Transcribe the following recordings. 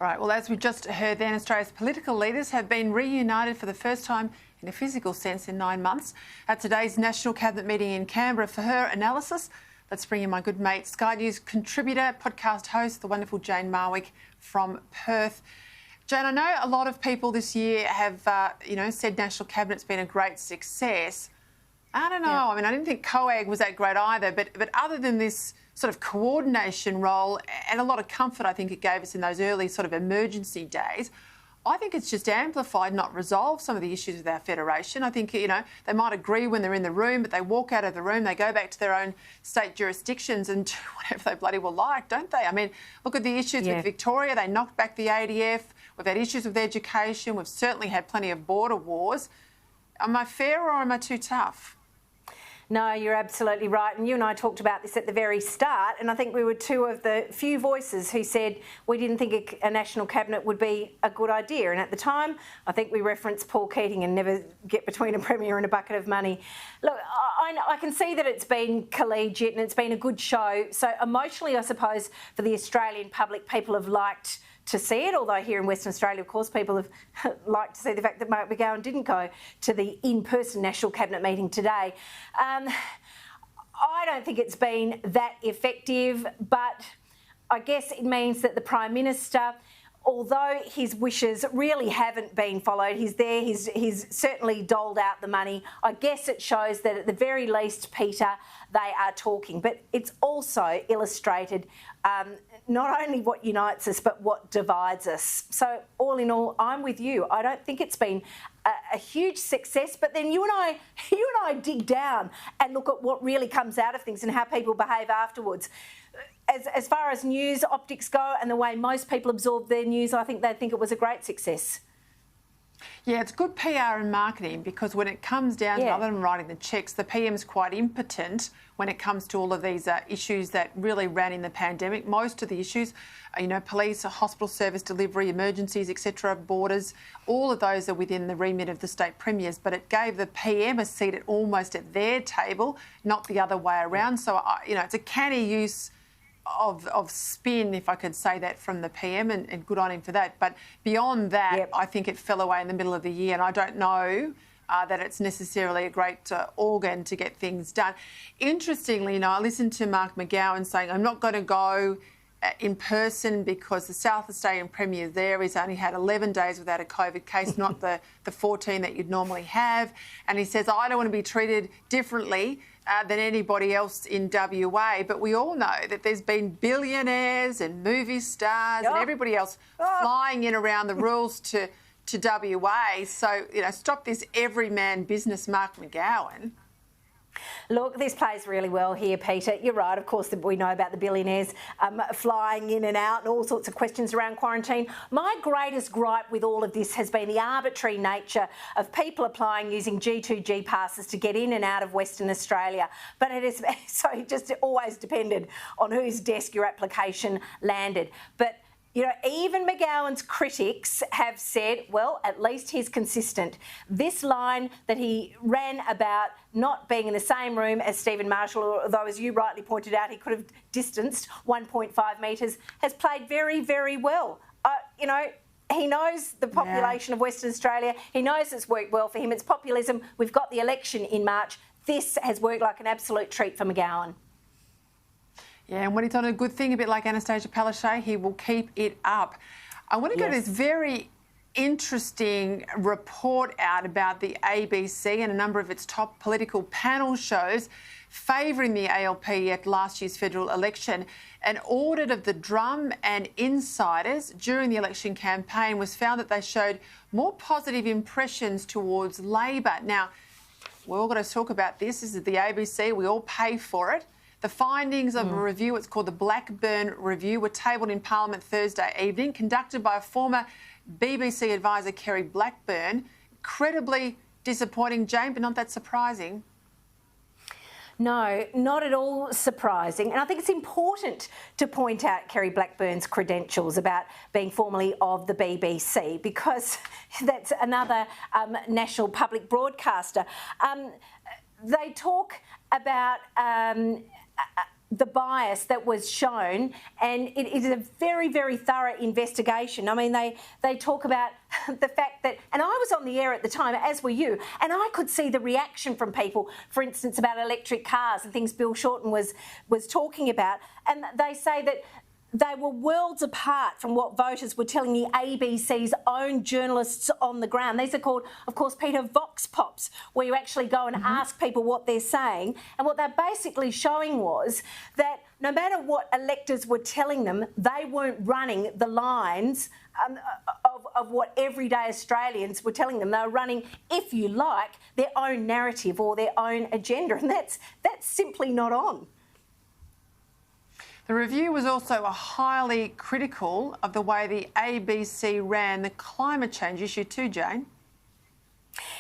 All right, well, as we just heard then, Australia's political leaders have been reunited for the first time in a physical sense in 9 months at today's National Cabinet meeting in Canberra. For her analysis, let's bring in my good mate, Sky News contributor, podcast host, the wonderful Jane Marwick from Perth. Jane, I know a lot of people this year have, said National Cabinet's been a great success. I don't know. Yeah. I mean, I didn't think COAG was that great either, but other than this sort of coordination role and a lot of comfort I think it gave us in those early sort of emergency days, I think it's just amplified, not resolved some of the issues with our federation. I think, they might agree when they're in the room, but they walk out of the room, they go back to their own state jurisdictions and do whatever they bloody well like, don't they? I mean, look at the issues with Victoria. They knocked back the ADF. We've had issues with education. We've certainly had plenty of border wars. Am I fair or am I too tough? No, you're absolutely right. And you and I talked about this at the very start, and I think we were two of the few voices who said we didn't think a national cabinet would be a good idea. And at the time, I think we referenced Paul Keating and never get between a premier and a bucket of money. Look, I can see that it's been collegiate and it's been a good show. So emotionally, I suppose, for the Australian public, people have liked to see it, although here in Western Australia, of course, people have liked to see the fact that Mark McGowan didn't go to the in-person National Cabinet meeting today. I don't think it's been that effective, but I guess it means that the Prime Minister, although his wishes really haven't been followed, he's there, he's certainly doled out the money. I guess it shows that at the very least, Peter, they are talking. But it's also illustrated not only what unites us, but what divides us. So all in all, I'm with you. I don't think it's been a huge success, but then you and I dig down and look at what really comes out of things and how people behave afterwards. As far as news optics go and the way most people absorb their news, I think they think it was a great success. Yeah, it's good PR and marketing because when it comes down to other than writing the cheques, the PM's quite impotent when it comes to all of these issues that really ran in the pandemic. Most of the issues, police, hospital service delivery, emergencies, etc., borders, all of those are within the remit of the state premiers. But it gave the PM a seat almost at their table, not the other way around. So, it's a canny use of spin, if I could say that, from the PM, and good on him for that. But beyond that, I think it fell away in the middle of the year, and I don't know that it's necessarily a great organ to get things done. Interestingly, I listened to Mark McGowan saying, I'm not going to go in person because the South Australian Premier there has only had 11 days without a COVID case, not the 14 that you'd normally have. And he says, I don't want to be treated differently than anybody else in WA. But we all know that there's been billionaires and movie stars and everybody else flying in around the rules to WA. So, stop this everyman business, Mark McGowan. Look, this plays really well here, Peter. You're right, of course, we know about the billionaires flying in and out and all sorts of questions around quarantine. My greatest gripe with all of this has been the arbitrary nature of people applying using G2G passes to get in and out of Western Australia. But it is so it just always depended on whose desk your application landed. But even McGowan's critics have said, well, at least he's consistent. This line that he ran about not being in the same room as Stephen Marshall, although, as you rightly pointed out, he could have distanced 1.5 metres, has played very, very well. He knows the population of Western Australia. He knows it's worked well for him. It's populism. We've got the election in March. This has worked like an absolute treat for McGowan. Yeah, and when he's on a good thing, a bit like Anastasia Palaszczuk, he will keep it up. I want to go to this very interesting report out about the ABC and a number of its top political panel shows favouring the ALP at last year's federal election. An audit of the Drum and Insiders during the election campaign was found that they showed more positive impressions towards Labor. Now, we're all going to talk about this. This is the ABC. We all pay for it. The findings of a review, it's called the Blackburn Review, were tabled in Parliament Thursday evening, conducted by former BBC advisor Kerry Blackburn. Incredibly disappointing, Jane, but not that surprising. No, not at all surprising. And I think it's important to point out Kerry Blackburn's credentials about being formerly of the BBC, because that's another national public broadcaster. They talk about the bias that was shown, and it is a very, very thorough investigation. I mean, they talk about the fact that, and I was on the air at the time, as were you, and I could see the reaction from people, for instance, about electric cars and things Bill Shorten was talking about, and they say that they were worlds apart from what voters were telling the ABC's own journalists on the ground. These are called, of course, Peter, Vox Pops, where you actually go and ask people what they're saying. And what they're basically showing was that no matter what electors were telling them, they weren't running the lines of what everyday Australians were telling them. They were running, if you like, their own narrative or their own agenda. And that's simply not on. The review was also highly critical of the way the ABC ran the climate change issue too, Jane.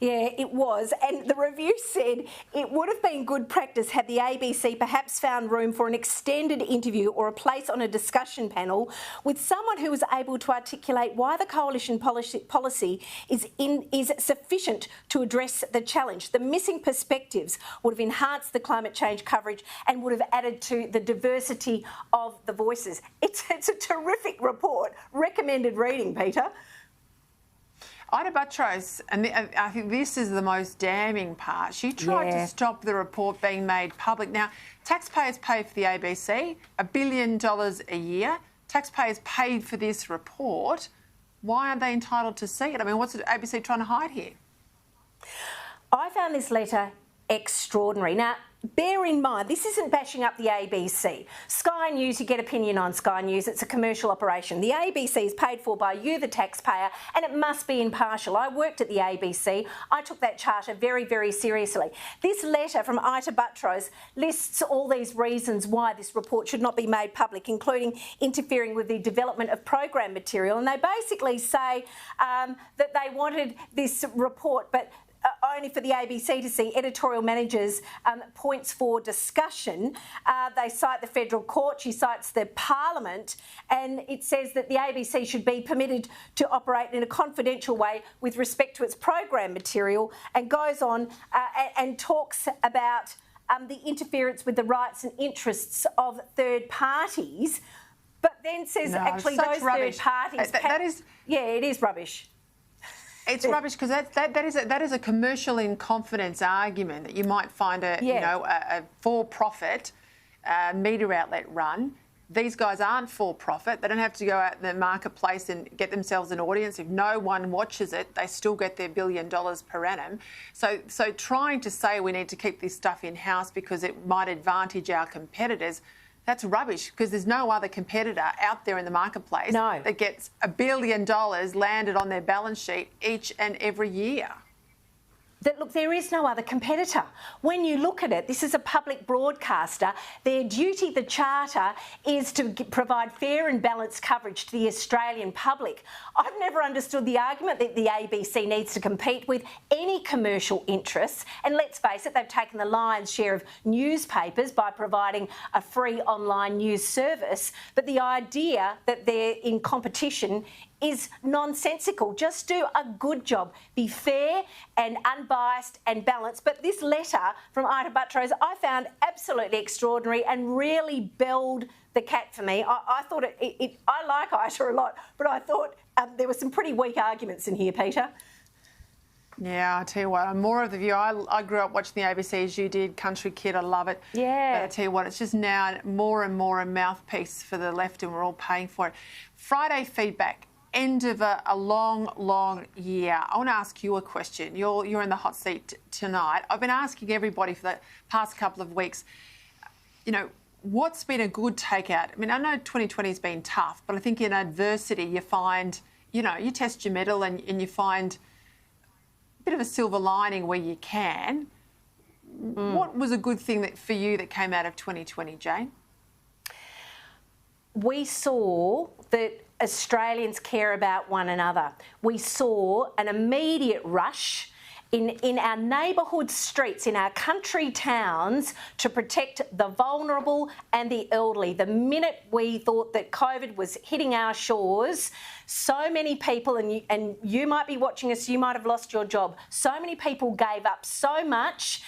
Yeah, it was. And the review said it would have been good practice had the ABC perhaps found room for an extended interview or a place on a discussion panel with someone who was able to articulate why the coalition policy is sufficient to address the challenge. The missing perspectives would have enhanced the climate change coverage and would have added to the diversity of the voices. It's a terrific report. Recommended reading, Peter. Ita Buttrose, and I think this is the most damning part, she tried to stop the report being made public. Now, taxpayers pay for the ABC, $1 billion a year. Taxpayers paid for this report. Why aren't they entitled to see it? I mean, what's the ABC trying to hide here? I found this letter extraordinary. Now, bear in mind, this isn't bashing up the ABC. Sky News, you get opinion on Sky News. It's a commercial operation. The ABC is paid for by you, the taxpayer, and it must be impartial. I worked at the ABC. I took that charter very, very seriously. This letter from Ita Buttrose lists all these reasons why this report should not be made public, including interfering with the development of program material. And they basically say that they wanted this report, but only for the ABC to see editorial managers' points for discussion. They cite the federal court, she cites the parliament, and it says that the ABC should be permitted to operate in a confidential way with respect to its program material, and goes on and talks about the interference with the rights and interests of third parties, but then says those third parties... Yeah, it is rubbish. It's rubbish because that is a commercial in confidence argument that you might find a for-profit media outlet run. These guys aren't for-profit. They don't have to go out in the marketplace and get themselves an audience. If no one watches it, they still get their $1 billion per annum. So trying to say we need to keep this stuff in-house because it might advantage our competitors, that's rubbish because there's no other competitor out there in the marketplace that gets $1 billion landed on their balance sheet each and every year. Look, there is no other competitor. When you look at it, this is a public broadcaster. Their duty, the charter, is to provide fair and balanced coverage to the Australian public. I've never understood the argument that the ABC needs to compete with any commercial interests. And let's face it, they've taken the lion's share of newspapers by providing a free online news service. But the idea that they're in competition is nonsensical. Just do a good job. Be fair and unbiased and balanced. But this letter from Ita Buttrose I found absolutely extraordinary and really belled the cat for me. I thought I like Ita a lot, but I thought there were some pretty weak arguments in here, Peter. Yeah, I tell you what, I'm more of the view. I grew up watching the ABC as you did, Country Kid, I love it. Yeah. But I tell you what, it's just now more and more a mouthpiece for the left and we're all paying for it. Friday feedback. End of a long, long year. I want to ask you a question. You're in the hot seat tonight. I've been asking everybody for the past couple of weeks, what's been a good takeout? I mean, I know 2020's been tough, but I think in adversity you find, you test your mettle and you find a bit of a silver lining where you can. What was a good thing for you that came out of 2020, Jane? We saw that Australians care about one another. We saw an immediate rush in our neighbourhood streets, in our country towns, to protect the vulnerable and the elderly. The minute we thought that COVID was hitting our shores, So many people, and you might be watching us, you might have lost your job. So many people gave up so much,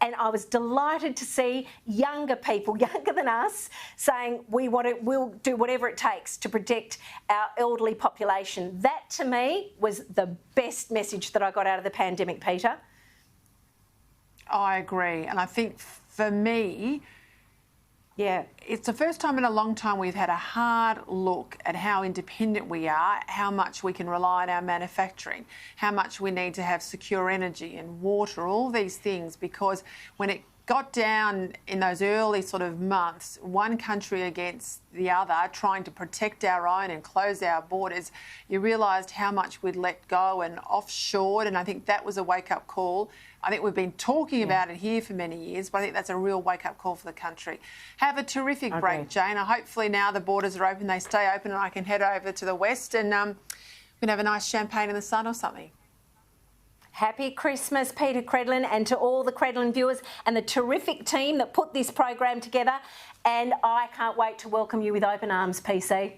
and I was delighted to see younger people, younger than us, saying we'll do whatever it takes to protect our elderly population. That, to me, was the best message that I got out of the pandemic, Peta. I agree. And I think for me, it's the first time in a long time we've had a hard look at how independent we are, how much we can rely on our manufacturing, how much we need to have secure energy and water, all these things, because when it got down in those early sort of months, one country against the other, trying to protect our own and close our borders, you realised how much we'd let go and offshored, and I think that was a wake-up call. I think we've been talking about it here for many years, but I think that's a real wake-up call for the country. Have a terrific break, Jane. Hopefully now the borders are open, they stay open, and I can head over to the west and we can have a nice champagne in the sun or something. Happy Christmas, Peta Credlin, and to all the Credlin viewers and the terrific team that put this program together. And I can't wait to welcome you with open arms, PC.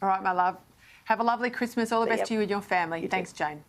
All right, my love. Have a lovely Christmas. All the best to you and your family. Thanks, Jane.